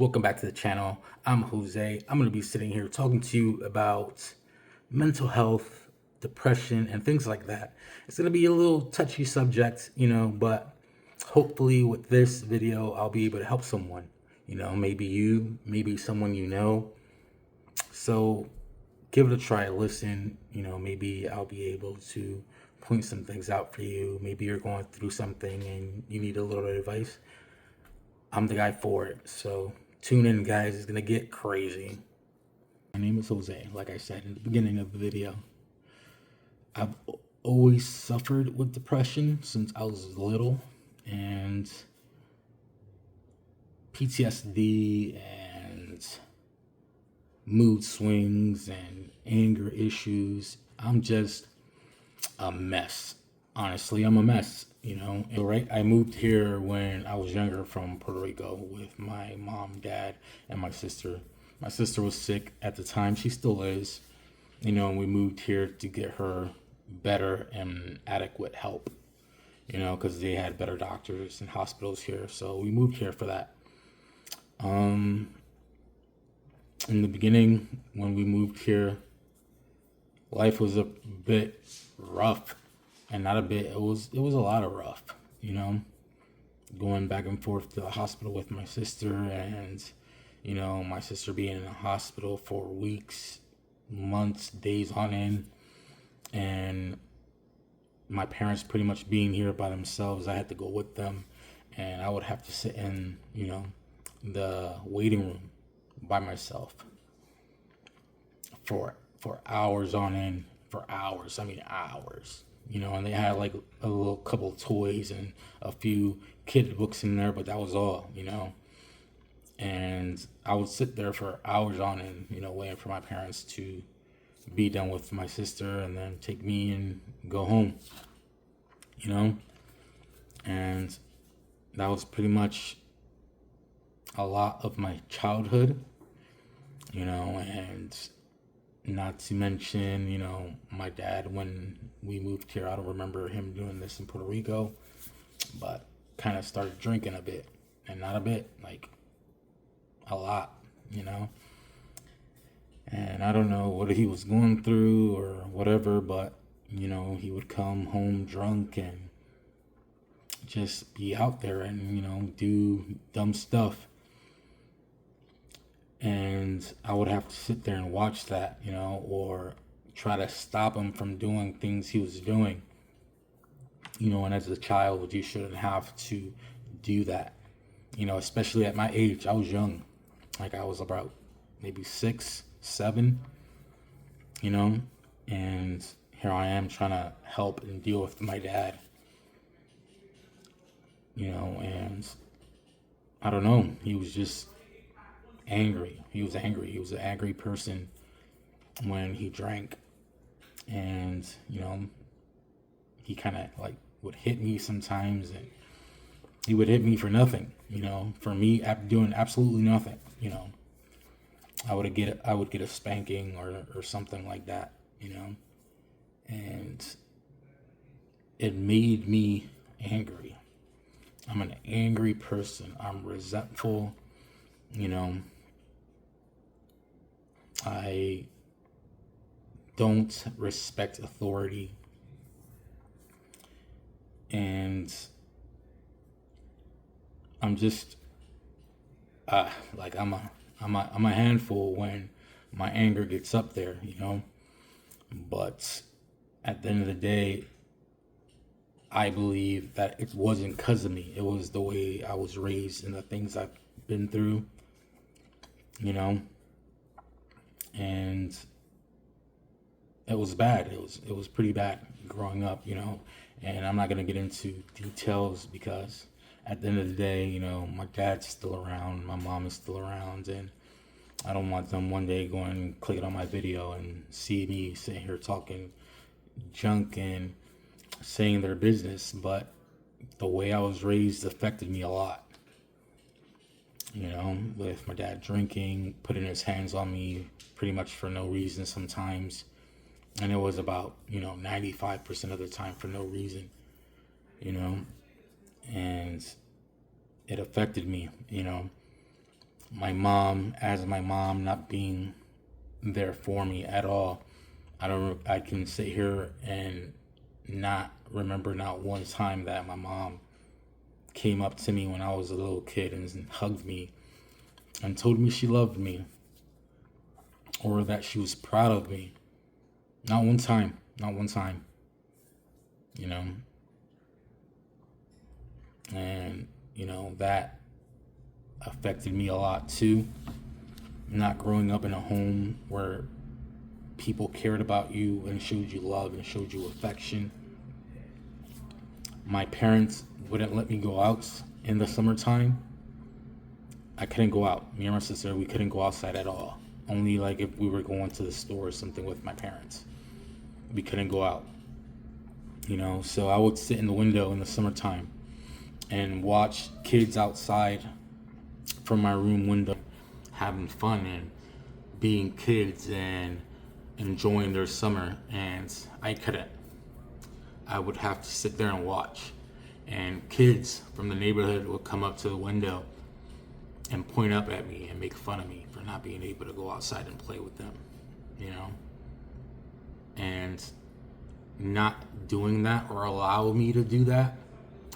Welcome back to the channel. I'm Jose. I'm going to be sitting here talking to you about mental health, depression, and things like that. It's going to be a little touchy subject, but hopefully with this video, I'll be able to help someone. Maybe you, maybe someone you know. So give it a try, listen. Maybe I'll be able to point some things out for you. Maybe you're going through something and you need a little advice. I'm the guy for it. So tune in, guys. It's gonna get crazy. My name is Jose. Like I said in the beginning of the video, I've always suffered with depression since I was little, and PTSD and mood swings and anger issues. I'm just a mess. Honestly, I'm a mess. Right? I moved here when I was younger from Puerto Rico with my mom, dad, and my sister. My sister was sick at the time. She still is. And we moved here to get her better and adequate help, because they had better doctors and hospitals here. So we moved here for that. In the beginning, when we moved here, life was a bit rough. And not a bit, it was a lot of rough, going back and forth to the hospital with my sister, and my sister being in the hospital for weeks, months, days on end, and my parents pretty much being here by themselves. I had to go with them, and I would have to sit in the waiting room by myself for hours on end. For hours, I mean hours. And they had like a little couple of toys and a few kid books in there, but that was all, And I would sit there for hours on end, waiting for my parents to be done with my sister and then take me and go home, And that was pretty much a lot of my childhood, and not to mention, my dad, when we moved here, I don't remember him doing this in Puerto Rico, but kind of started drinking a bit, and not a bit, like a lot, And I don't know what he was going through or whatever, but, he would come home drunk and just be out there and, do dumb stuff. And I would have to sit there and watch that, or try to stop him from doing things he was doing. And as a child, you shouldn't have to do that, especially at my age. I was young. Like I was about maybe 6, 7, and here I am trying to help and deal with my dad, and I don't know. He was just angry. He was angry. He was an angry person when he drank. And, he kind of like would hit me sometimes, and he would hit me for nothing, for me doing absolutely nothing, I would get a spanking or something like that, and it made me angry. I'm an angry person. I'm resentful, I don't respect authority, and I'm just like I'm a handful when my anger gets up there, But at the end of the day, I believe that it wasn't because of me. It was the way I was raised and the things I've been through, and it was bad. It was pretty bad growing up, And I'm not gonna get into details because at the end of the day, my dad's still around, my mom is still around, and I don't want them one day going and clicking on my video and see me sitting here talking junk and saying their business. But the way I was raised affected me a lot. With my dad drinking, putting his hands on me pretty much for no reason sometimes. And it was about, 95% of the time for no reason, and it affected me, my mom, as my mom, not being there for me at all. I can sit here and not remember not one time that my mom came up to me when I was a little kid and hugged me and told me she loved me or that she was proud of me. Not one time. Not one time. You know? And, that affected me a lot too. Not growing up in a home where people cared about you and showed you love and showed you affection. My parents wouldn't let me go out in the summertime. I couldn't go out. Me and my sister, we couldn't go outside at all. Only like if we were going to the store or something with my parents. We couldn't go out. So I would sit in the window in the summertime and watch kids outside from my room window having fun and being kids and enjoying their summer, and I couldn't. I would have to sit there and watch, and kids from the neighborhood would come up to the window and point up at me and make fun of me for not being able to go outside and play with them, and not doing that or allow me to do that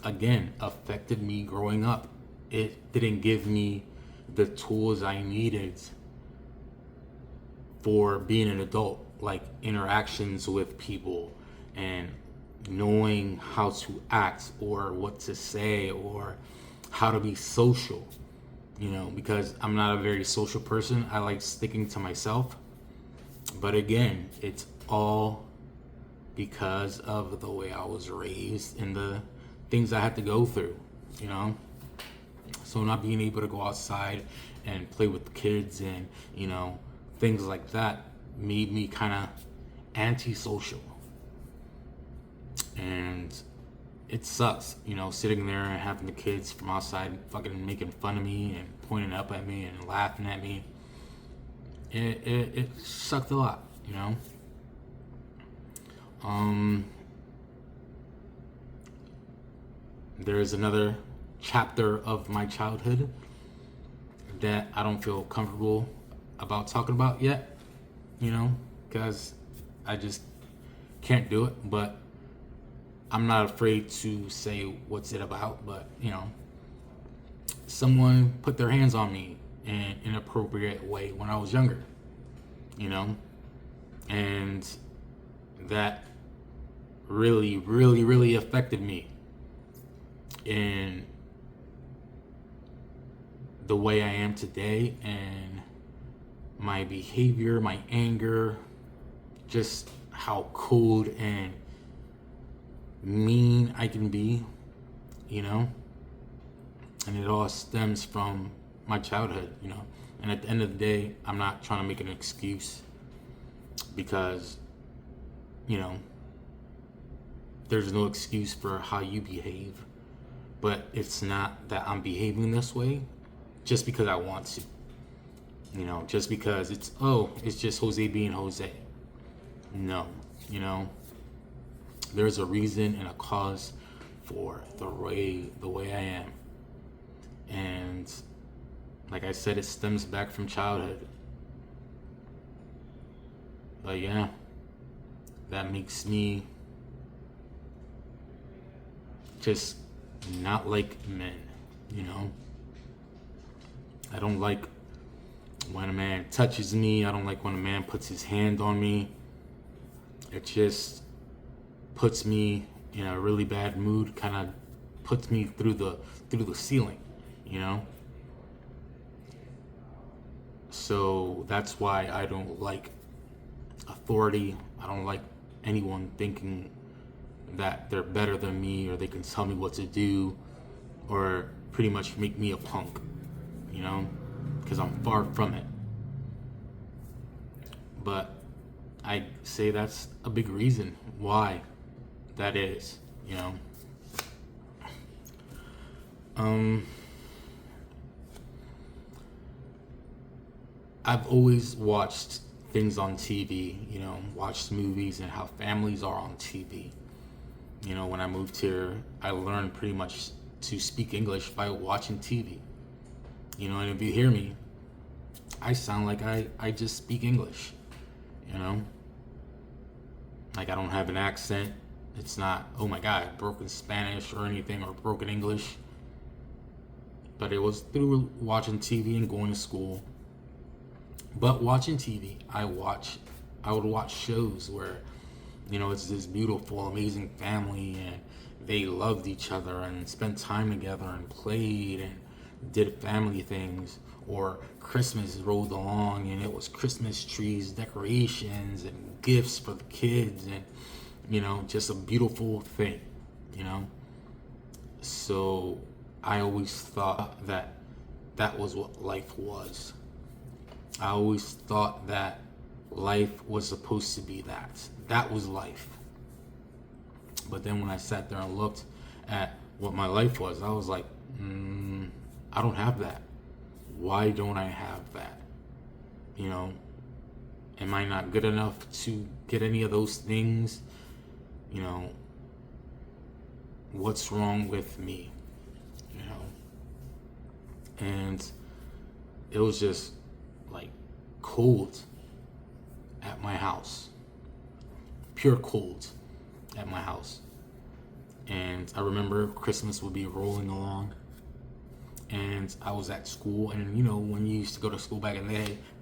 again affected me growing up. It didn't give me the tools I needed for being an adult, like interactions with people and knowing how to act or what to say or how to be social, because I'm not a very social person. I like sticking to myself. But again, it's all because of the way I was raised and the things I had to go through, So not being able to go outside and play with the kids and, things like that made me kind of antisocial. And it sucks, sitting there and having the kids from outside fucking making fun of me and pointing up at me and laughing at me. It sucked a lot, There's another chapter of my childhood that I don't feel comfortable about talking about yet, because I just can't do it. But I'm not afraid to say what's it about. But, someone put their hands on me in an inappropriate way when I was younger, and that really, really, really affected me in the way I am today and my behavior, my anger, just how cold and mean I can be, and it all stems from my childhood, and at the end of the day, I'm not trying to make an excuse because, there's no excuse for how you behave, but it's not that I'm behaving this way just because I want to, just because it's just Jose being Jose. No, there's a reason and a cause for the way I am. And like I said, it stems back from childhood. But yeah, that makes me just not like men, I don't like when a man touches me. I don't like when a man puts his hand on me. It just puts me in a really bad mood, kind of puts me through the ceiling, So that's why I don't like authority. I don't like anyone thinking that they're better than me or they can tell me what to do or pretty much make me a punk, because I'm far from it. But I say that's a big reason why that is, I've always watched things on TV, watched movies and how families are on TV. When I moved here, I learned pretty much to speak English by watching TV. And if you hear me, I sound like I just speak English, you know? Like I don't have an accent. It's not, oh my God, broken Spanish or anything or broken English. But it was through watching TV and going to school. But watching TV, I would watch shows where, it's this beautiful, amazing family and they loved each other and spent time together and played and did family things. Or Christmas rolled along and it was Christmas trees, decorations, and gifts for the kids, and just a beautiful thing, you know. So I always thought that that was what life was. I always thought that life was supposed to be that. That was life. But then when I sat there and looked at what my life was, I was like, I don't have that. Why don't I have that? Am I not good enough to get any of those things? What's wrong with me? And it was just like cold at my house, pure cold at my house. And I remember Christmas would be rolling along and I was at school, and when you used to go to school back in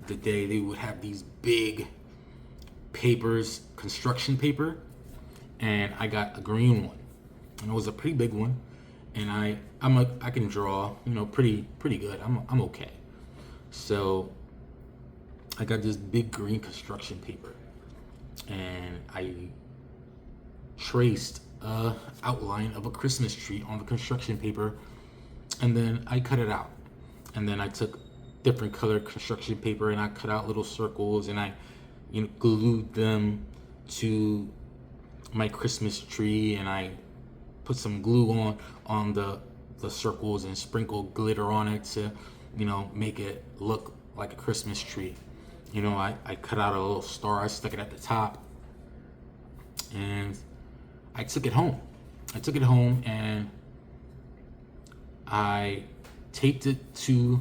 the day, they would have these big papers, construction paper, and I got a green one, and it was a pretty big one, and I can draw, pretty good. I'm okay. So I got this big green construction paper, and I traced a outline of a Christmas tree on the construction paper, and then I cut it out. And then I took different colored construction paper and I cut out little circles, and I glued them to my Christmas tree, and I put some glue on the circles and sprinkled glitter on it to make it look like a Christmas tree. I cut out a little star, I stuck it at the top, and I took it home. And I taped it to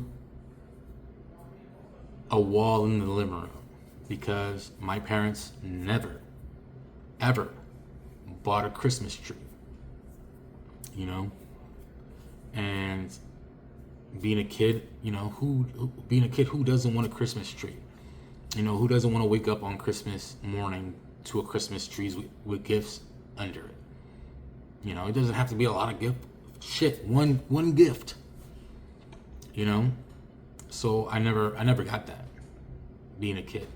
a wall in the living room because my parents never, ever bought a Christmas tree, and being a kid, who doesn't want a Christmas tree? Who doesn't want to wake up on Christmas morning to a Christmas tree with gifts under it? It doesn't have to be a lot of gifts. Shit, one gift. So I never got that being a kid.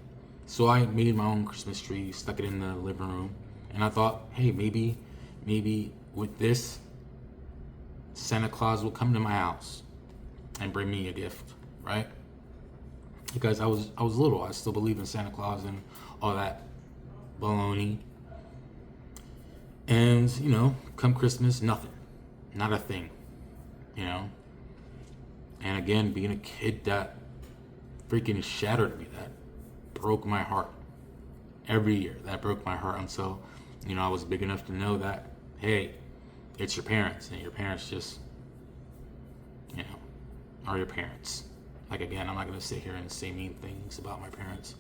So I made my own Christmas tree, stuck it in the living room, and I thought, hey, maybe with this, Santa Claus will come to my house and bring me a gift, right? Because I was little, I still believe in Santa Claus and all that baloney. And come Christmas, nothing, not a thing, And again, being a kid, that freaking shattered me. That broke my heart. Every year, that broke my heart until, I was big enough to know that, hey, it's your parents, and your parents just, are your parents. Like, again, I'm not going to sit here and say mean things about my parents.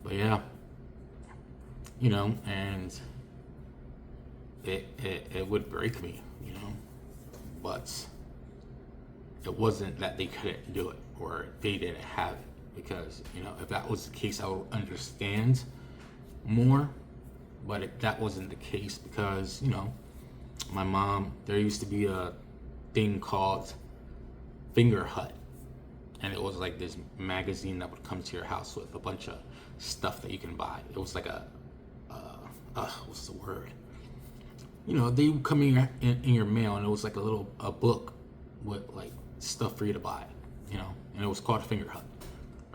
But yeah, and it would break me, but it wasn't that they couldn't do it or they didn't have it, because if that was the case, I would understand more. But that wasn't the case, because my mom, there used to be a thing called Finger Hut, and it was like this magazine that would come to your house with a bunch of stuff that you can buy. It was like what's the word? They would come in your mail, and it was like a book with like stuff for you to buy, and it was called Finger Hut,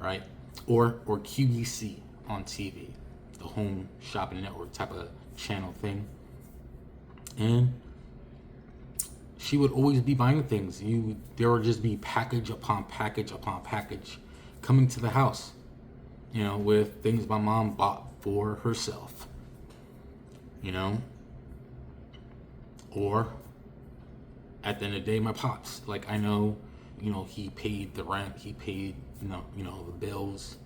right? Or QVC on TV, the Home Shopping Network type of channel thing. And she would always be buying things. There would just be package upon package upon package coming to the house, with things my mom bought for herself, Or at the end of the day, my pops. Like, I know, he paid the rent, he paid, the bills,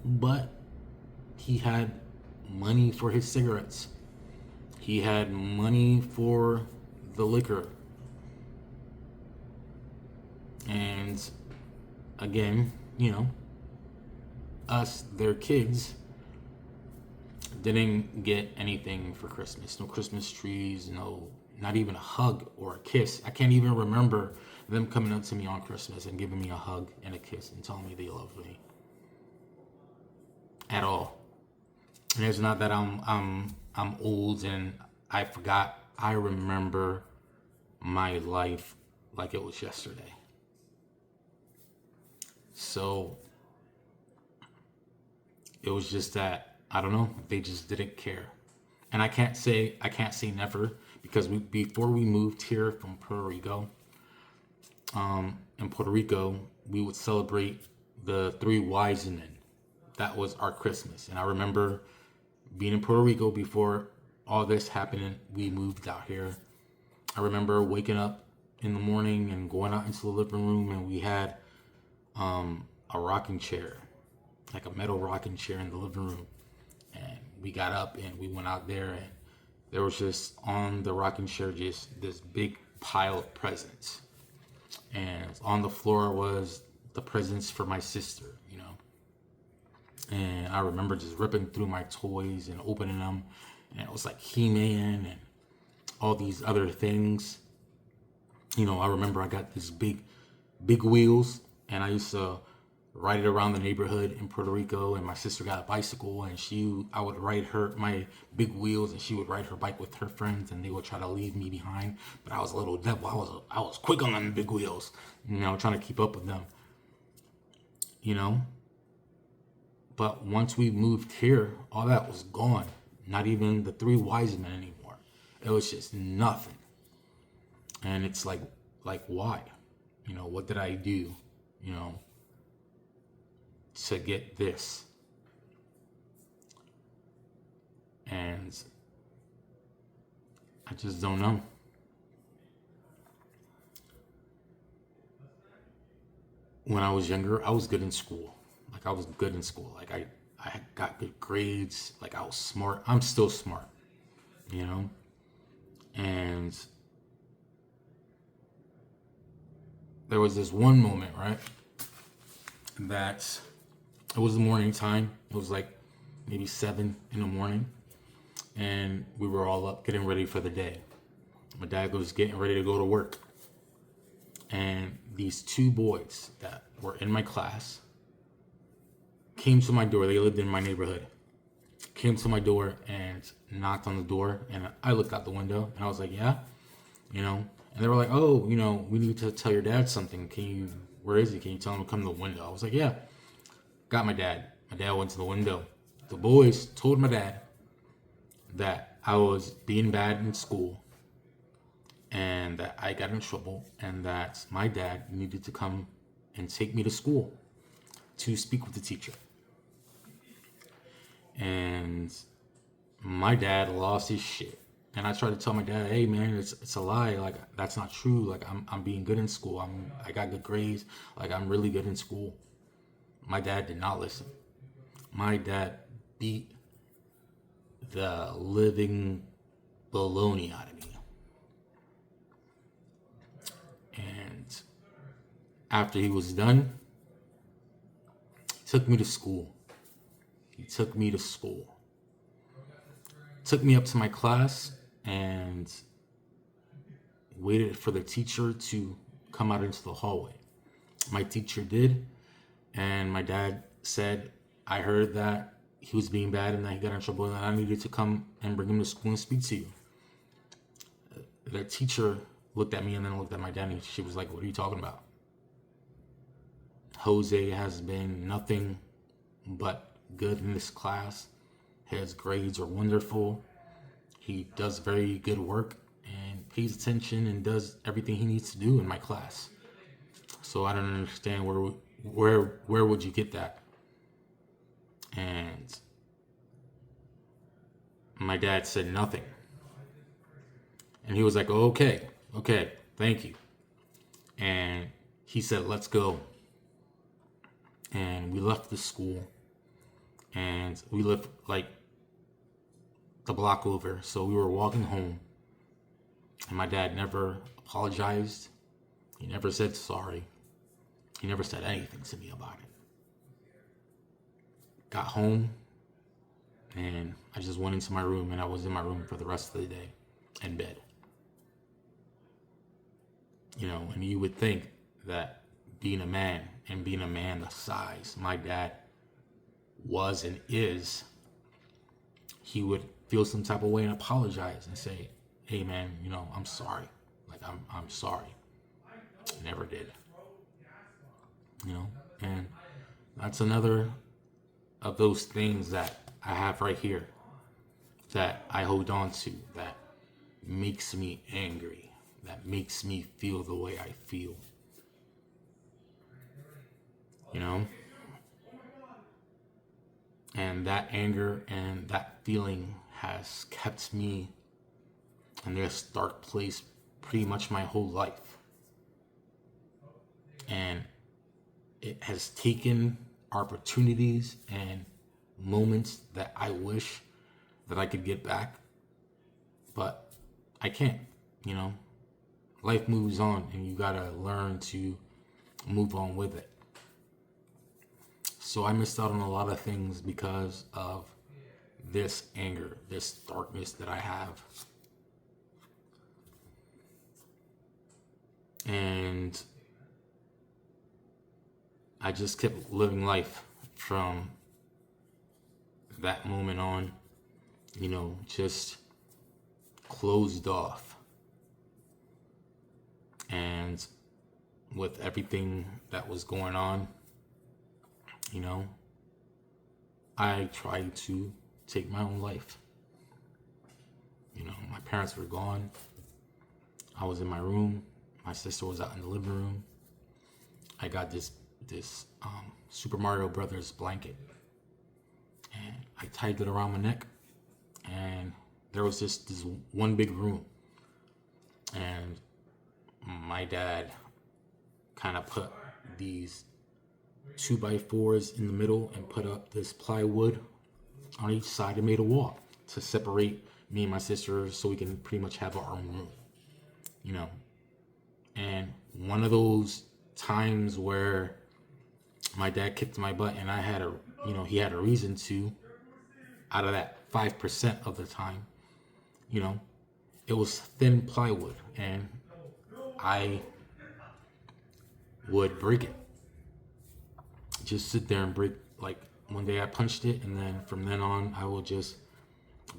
but he had money for his cigarettes. He had money for the liquor. And again, us, their kids, didn't get anything for Christmas. No Christmas trees, no, not even a hug or a kiss. I can't even remember them coming up to me on Christmas and giving me a hug and a kiss and telling me they love me at all. And it's not that I'm old and I forgot. I remember my life like it was yesterday. So it was just that, I don't know, they just didn't care. And I can't say never, because before we moved here from Puerto Rico, in Puerto Rico, we would celebrate the Three Wise Men. That was our Christmas. And I remember being in Puerto Rico before all this happened. We moved out here. I remember waking up in the morning and going out into the living room, and we had a rocking chair, like a metal rocking chair in the living room. And we got up and we went out there, and there was just on the rocking chair just this big pile of presents. And on the floor was the presents for my sister, And I remember just ripping through my toys and opening them. And it was like He-Man and all these other things. I remember I got this big wheels, and I used to ride it around the neighborhood in Puerto Rico. And my sister got a bicycle, and I would ride my big wheels, and she would ride her bike with her friends, and they would try to leave me behind. But I was a little devil. I was quick on them big wheels, trying to keep up with them. But once we moved here, all that was gone. Not even the Three Wise Men anymore. It was just nothing. And it's like why? What did I do, to get this? And I just don't know. When I was younger, I was good in school. I was good in school. I got good grades. I was smart. I'm still smart, And there was this one moment, right? That it was the morning time. It was maybe 7 in the morning. And we were all up getting ready for the day. My dad was getting ready to go to work. And these two boys that were in my class came to my door. They lived in my neighborhood. Came to my door and knocked on the door. And I looked out the window and I was like, yeah, And they were like, oh, we need to tell your dad something. Where is he? Can you tell him to come to the window? I was like, yeah. Got my dad. My dad went to the window. The boys told my dad that I was being bad in school and that I got in trouble and that my dad needed to come and take me to school to speak with the teacher. And my dad lost his shit. And I tried to tell my dad, hey man, it's a lie. That's not true. I'm being good in school. I got good grades. I'm really good in school. My dad did not listen. My dad beat the living baloney out of me. And after he was done, he took me to school. Took me up to my class and waited for the teacher to come out into the hallway. My teacher did, and my dad said, I heard that he was being bad and that he got in trouble and that I needed to come and bring him to school and speak to you. The teacher looked at me and then looked at my dad and she was like, what are you talking about? Jose has been nothing but good in this class. His grades are wonderful. He does very good work and pays attention and does everything he needs to do in my class. So I don't understand where would you get that? And my dad said nothing. And he was like, okay, thank you. And he said, let's go. And we left the school, and we lived like the block over. So we were walking home, and my dad never apologized. He never said sorry. He never said anything to me about it. Got home, and I just went into my room, and I was in my room for the rest of the day in bed. You know, and you would think that being a man, and being a man the size my dad was and is, he would feel some type of way and apologize and say, hey man, you know, I'm sorry. Like, I'm sorry. Never did. You know, and that's another of those things that I have right here that I hold on to, that makes me angry, that makes me feel the way I feel. You know? And that anger and that feeling has kept me in this dark place pretty much my whole life. And it has taken opportunities and moments that I wish that I could get back, but I can't. You know, life moves on, and you gotta learn to move on with it. So I missed out on a lot of things because of this anger, this darkness that I have. And I just kept living life from that moment on, you know, just closed off. And with everything that was going on, you know, I tried to take my own life. You know, my parents were gone. I was in my room. My sister was out in the living room. I got this Super Mario Brothers blanket, and I tied it around my neck, and there was just this one big room, and my dad kind of put these 2x4s in the middle and put up this plywood on each side and made a wall to separate me and my sister so we can pretty much have our own room, you know. And one of those times where my dad kicked my butt and I had he had a reason to, out of that 5% of the time, you know, it was thin plywood, and I would break it. Just sit there and break, like one day I punched it, and then from then on I would just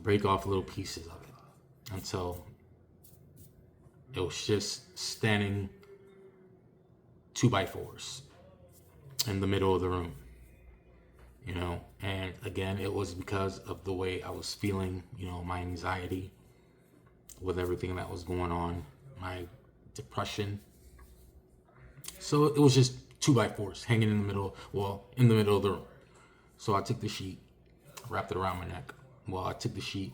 break off little pieces of it until it was just standing 2x4s in the middle of the room, you know. And again, it was because of the way I was feeling, you know, my anxiety with everything that was going on, my depression. So it was just 2x4s hanging in the middle of the room. So I took the sheet, wrapped it around my neck. Well, I took the sheet,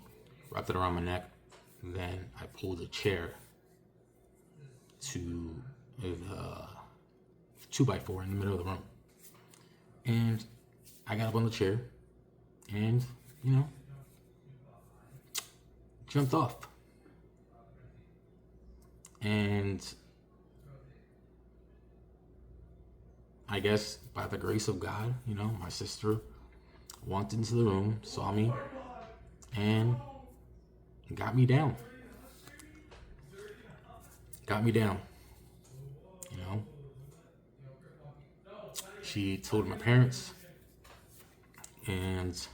wrapped it around my neck, then I pulled a chair to the 2x4 in the middle of the room. And I got up on the chair and, you know, jumped off. And I guess by the grace of God, you know, my sister walked into the room, saw me, and got me down. You know. She told my parents, and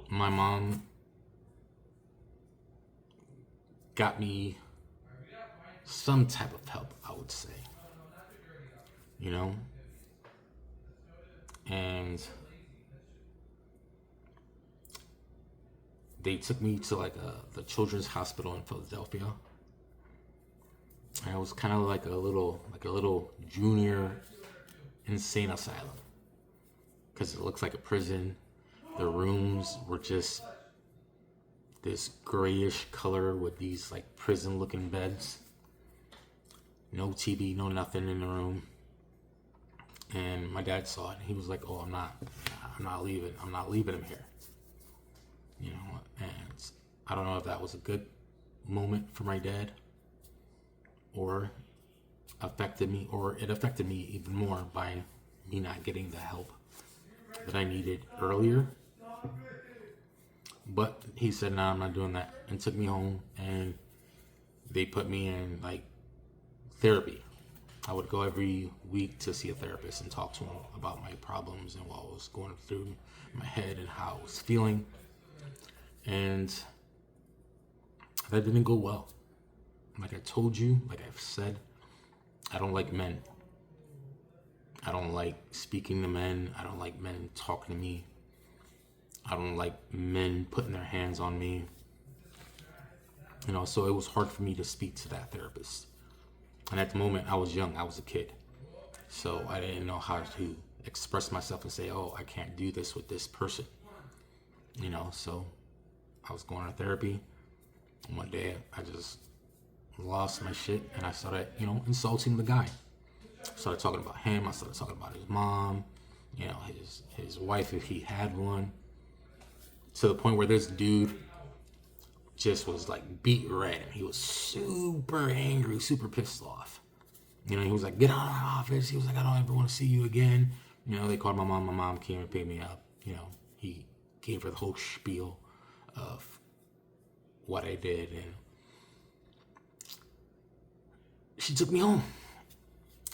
my mom got me some type of help, I would say. You know? And they took me to the children's hospital in Philadelphia. And it was kind of like a little junior insane asylum, because it looks like a prison. The rooms were just this grayish color with these like prison looking beds. no TV, no nothing in the room. And my dad saw it. He was like, "Oh, I'm not leaving him here." You know, and I don't know if that was a good moment for my dad, or it affected me even more by me not getting the help that I needed earlier. But he said, "Nah, I'm not doing that," and took me home, and they put me in like therapy. I would go every week to see a therapist and talk to him about my problems and what was going through my head and how I was feeling. And that didn't go well. Like I told you, like I've said, I don't like men. I don't like speaking to men. I don't like men talking to me. I don't like men putting their hands on me. You know, so it was hard for me to speak to that therapist. And at the moment, I was young. I was a kid. So I didn't know how to express myself and say, "Oh, I can't do this with this person." You know, so I was going to therapy. And one day, I just lost my shit and I started, insulting the guy. I started talking about him. I started talking about his mom, his wife if he had one. To the point where this dude just was like beet red and he was super angry, super pissed off. He was like, "Get out of my office." He was like, "I don't ever want to see you again." They called my mom. My mom came and picked me up. He gave her the whole spiel of what I did, and she took me home.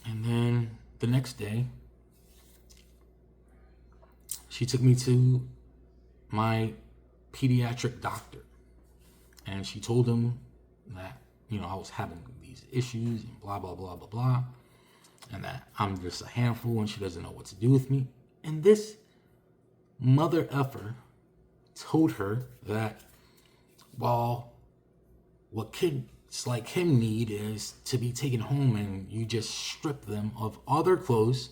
And then the next day, she took me to my pediatric doctor. And she told him that, I was having these issues and blah, blah, blah, blah, blah. And that I'm just a handful and she doesn't know what to do with me. And this mother effer told her that, well, what kids like him need is to be taken home and you just strip them of all their clothes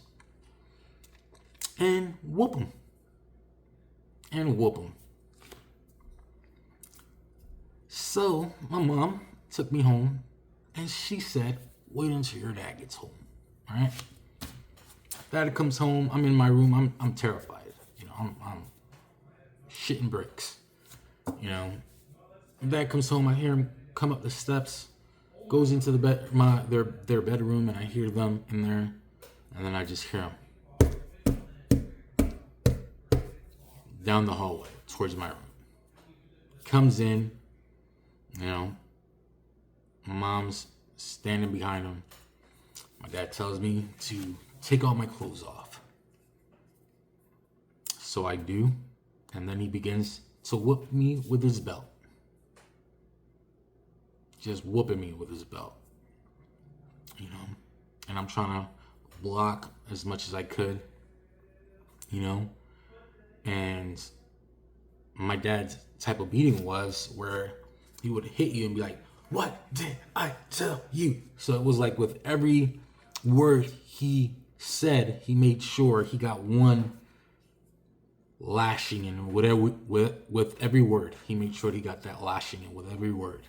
and whoop them. So my mom took me home and she said, "Wait until your dad gets home." All right. Dad comes home. I'm in my room. I'm terrified. I'm shitting bricks. Dad comes home. I hear him come up the steps, goes into the bed, their bedroom, and I hear them in there, and then I just hear him down the hallway towards my room. Comes in, mom's standing behind him. My dad tells me to take all my clothes off. So I do, and then he begins to whoop me with his belt. Just whooping me with his belt. And I'm trying to block as much as I could, and my dad's type of beating was where he would hit you and be like, "What did I tell you?" So it was like with every word he said, he made sure he got one lashing in whatever with every word. He made sure he got that lashing in with every word.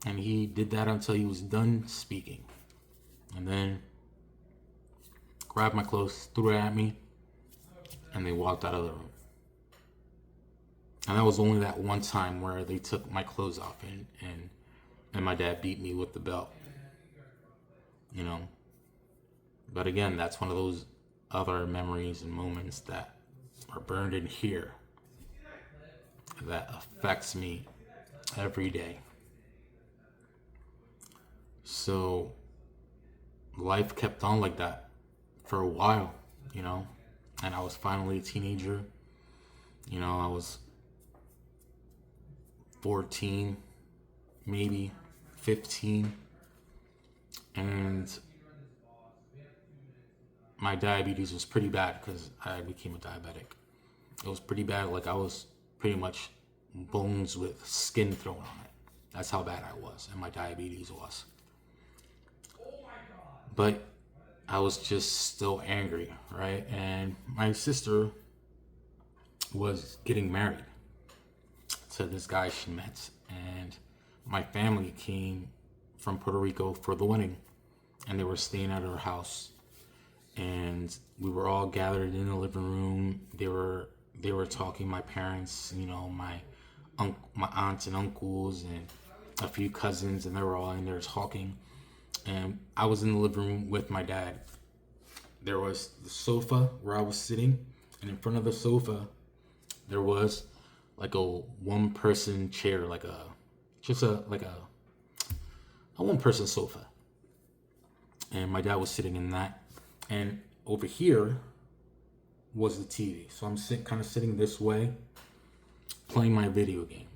And he did that until he was done speaking. And then grabbed my clothes, threw it at me, and they walked out of the room. And that was only that one time where they took my clothes off and my dad beat me with the belt. But again, that's one of those other memories and moments that are burned in here that affects me every day. So life kept on like that for a while, and I was finally a teenager. I was 14, maybe 15, and my diabetes was pretty bad because I became a diabetic. It was pretty bad. Like I was pretty much bones with skin thrown on it. That's how bad I was, and my diabetes was. But I was just still angry, right? And my sister was getting married to this guy she met, and my family came from Puerto Rico for the wedding, and they were staying at our house, and we were all gathered in the living room. They were talking. My parents, my aunts and uncles, and a few cousins, and they were all in there talking. And I was in the living room with my dad. There was the sofa where I was sitting, and in front of the sofa, there was like a one-person chair, like a one-person sofa. And my dad was sitting in that. And over here was the TV. So I'm kind of sitting this way, playing my video game.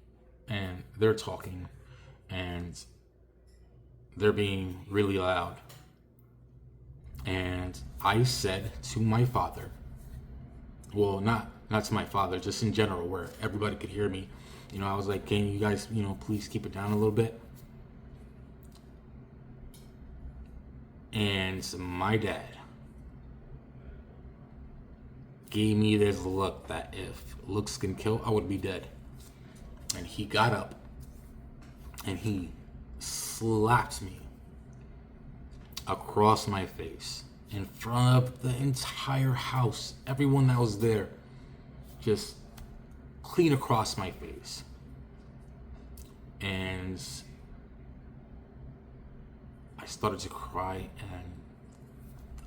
And they're talking, and they're being really loud. And I said to my father, well, not to my father, just in general, where everybody could hear me. I was like, can you guys, please keep it down a little bit? And my dad gave me this look that if looks can kill, I would be dead. And he got up and he slapped me across my face in front of the entire house. Everyone that was there, just clean across my face. And I started to cry, and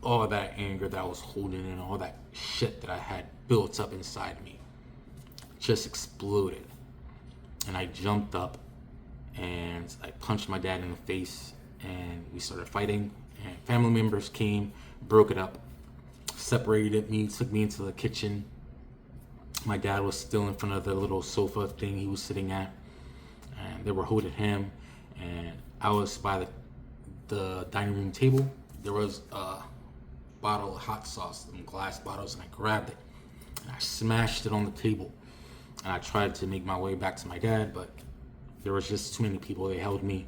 all that anger that I was holding and all that shit that I had built up inside me just exploded. And I jumped up and I punched my dad in the face, and we started fighting, and family members came, broke it up, separated me, took me into the kitchen. My dad was still in front of the little sofa thing he was sitting at, and they were holding him, and I was by the dining room table. There was a bottle of hot sauce, them glass bottles, and I grabbed it and I smashed it on the table. And I tried to make my way back to my dad, but there was just too many people. They held me,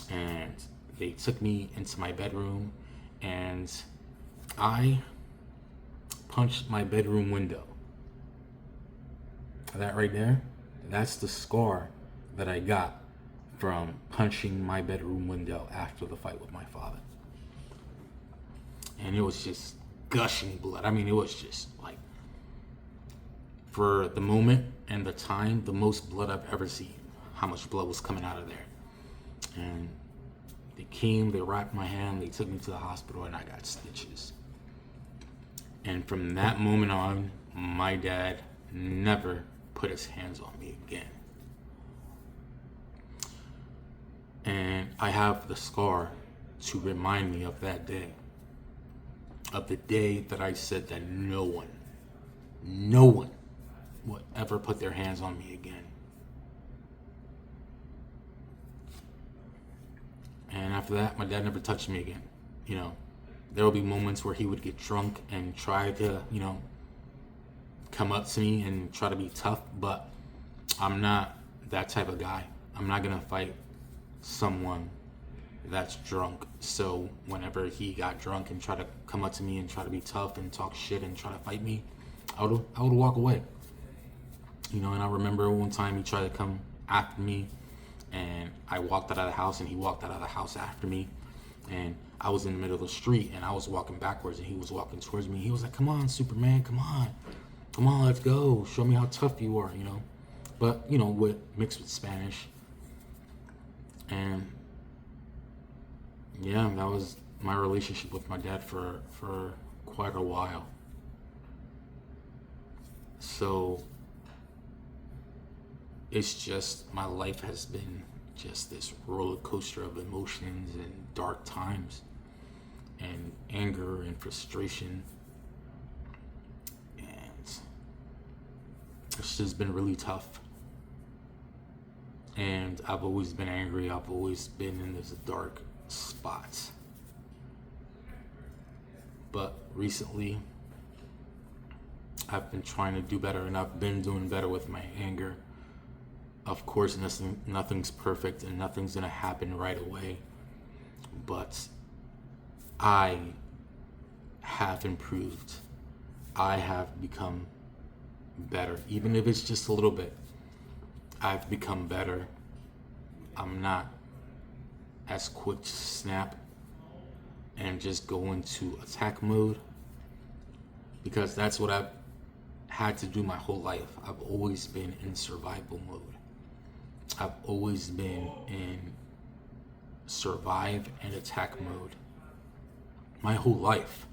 and they took me into my bedroom, and I punched my bedroom window. That right there, that's the scar that I got from punching my bedroom window after the fight with my father. And it was just gushing blood. I mean, it was just like, for the moment and the time, the most blood I've ever seen. How much blood was coming out of there. And they came, they wrapped my hand, they took me to the hospital, and I got stitches. And from that moment on, my dad never put his hands on me again. And I have the scar to remind me of that day. Of the day that I said that no one would ever put their hands on me again. And after that, my dad never touched me again. There will be moments where he would get drunk and try to, come up to me and try to be tough, but I'm not that type of guy. I'm not gonna fight someone that's drunk. So whenever he got drunk and tried to come up to me and try to be tough and talk shit and try to fight me, I would walk away. And I remember one time he tried to come after me, and I walked out of the house and he walked out of the house after me, and I was in the middle of the street and I was walking backwards and he was walking towards me. He was like, "Come on, Superman, come on, let's go. Show me how tough you are," But, mixed with Spanish. And yeah, that was my relationship with my dad for quite a while. So it's just, my life has been just this roller coaster of emotions and dark times and anger and frustration. And it's just been really tough. And I've always been angry. I've always been in this dark spot. But recently, I've been trying to do better, and I've been doing better with my anger. Of course, nothing's perfect and nothing's gonna happen right away. But I have improved. I have become better, even if it's just a little bit. I've become better. I'm not as quick to snap and just go into attack mode, because that's what I've had to do my whole life. I've always been in survival mode. I've always been in survive and attack mode my whole life.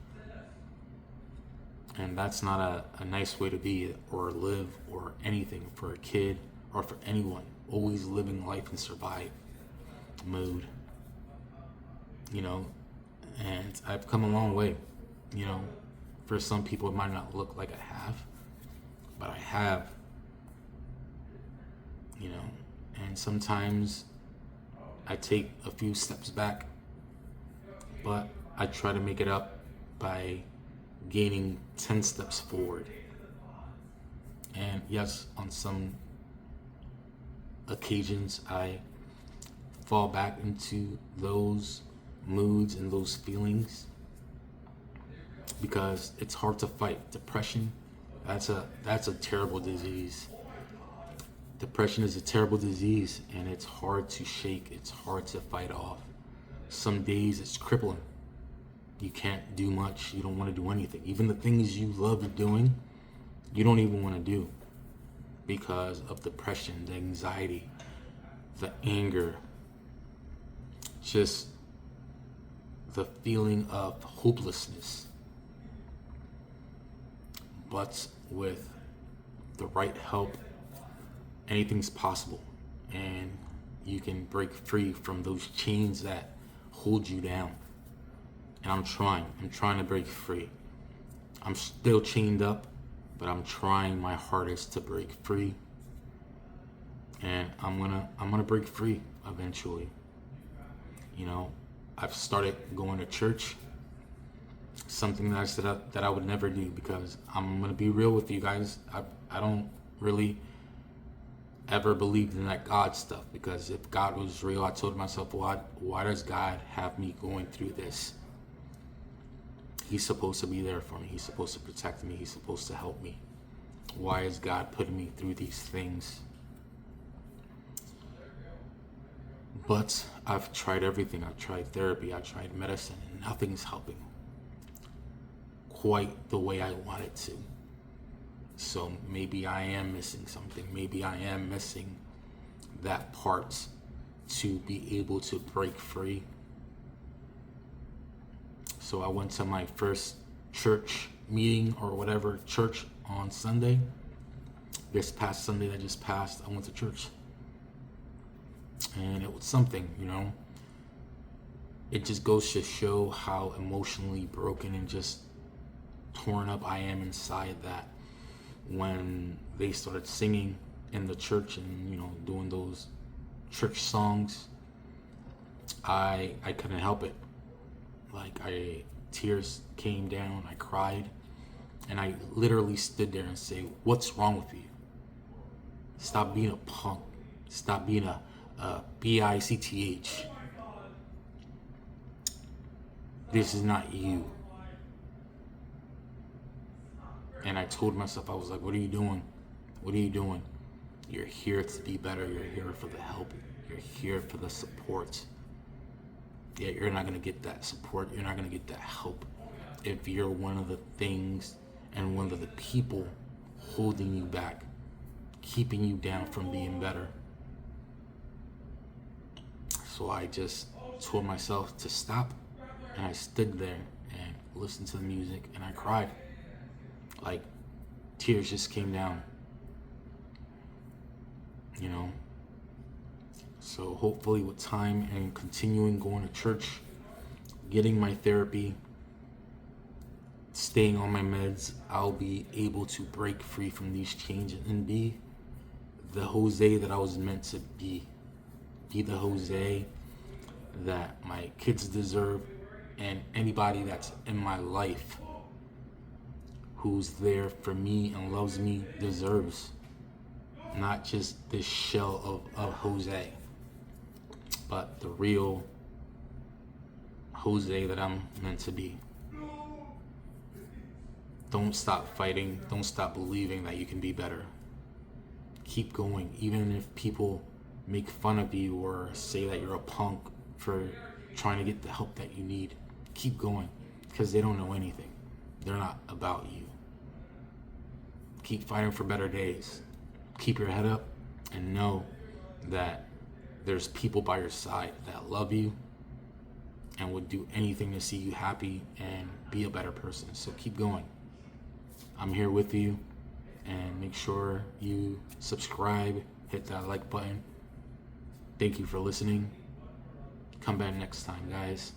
And that's not a nice way to be or live or anything for a kid or for anyone. Always living life in survive mode, you know. And I've come a long way, you know. For some people it might not look like I have, but I have, you know. And sometimes I take a few steps back, but I try to make it up by gaining 10 steps forward. And yes, on some occasions I fall back into those moods and those feelings, because it's hard to fight depression. That's a terrible disease. Depression is a terrible disease, and it's hard to shake. It's hard to fight off. Some days it's crippling. You can't do much. You don't want to do anything. Even the things you love doing, you don't even want to do, because of depression, the anxiety, the anger, just the feeling of hopelessness. But with the right help, anything's possible, and you can break free from those chains that hold you down. And I'm trying to break free. I'm still chained up, but I'm trying my hardest to break free. And I'm gonna break free eventually. You know, I've started going to church, something that I said that I would never do, because I'm gonna be real with you guys. I don't really ever believed in that God stuff, because if God was real, I told myself, why does God have me going through this? He's supposed to be there for me. He's supposed to protect me. He's supposed to help me. Why is God putting me through these things? But I've tried everything. I've tried therapy. I've tried medicine, and nothing's helping quite the way I want it to. So maybe I am missing something. Maybe I am missing that part to be able to break free. So I went to my first church meeting or whatever, church on Sunday. This past Sunday that just passed, I went to church. And it was something, you know. It just goes to show how emotionally broken and just torn up I am inside, that when they started singing in the church and, you know, doing those church songs, I couldn't help it. Like, tears came down, I cried, and I literally stood there and said, what's wrong with you? Stop being a punk. Stop being a B-I-C-T-H. This is not you. And I told myself, I was like, what are you doing? What are you doing? You're here to be better. You're here for the help. You're here for the support. Yeah, you're not going to get that support. You're not going to get that help if you're one of the things and one of the people holding you back, keeping you down from being better. So I just told myself to stop, and I stood there and listened to the music, and I cried. Like, tears just came down, you know. So hopefully with time and continuing going to church, getting my therapy, staying on my meds, I'll be able to break free from these changes and be the Jose that I was meant to be. Be the Jose that my kids deserve, and anybody that's in my life who's there for me and loves me deserves. Not just this shell of Jose, but the real Jose that I'm meant to be. Don't stop fighting. Don't stop believing that you can be better. Keep going, even if people make fun of you or say that you're a punk for trying to get the help that you need. Keep going, because they don't know anything. They're not about you. Keep fighting for better days. Keep your head up and know that there's people by your side that love you and would do anything to see you happy and be a better person. So keep going. I'm here with you, and make sure you subscribe, hit that like button. Thank you for listening. Come back next time, guys.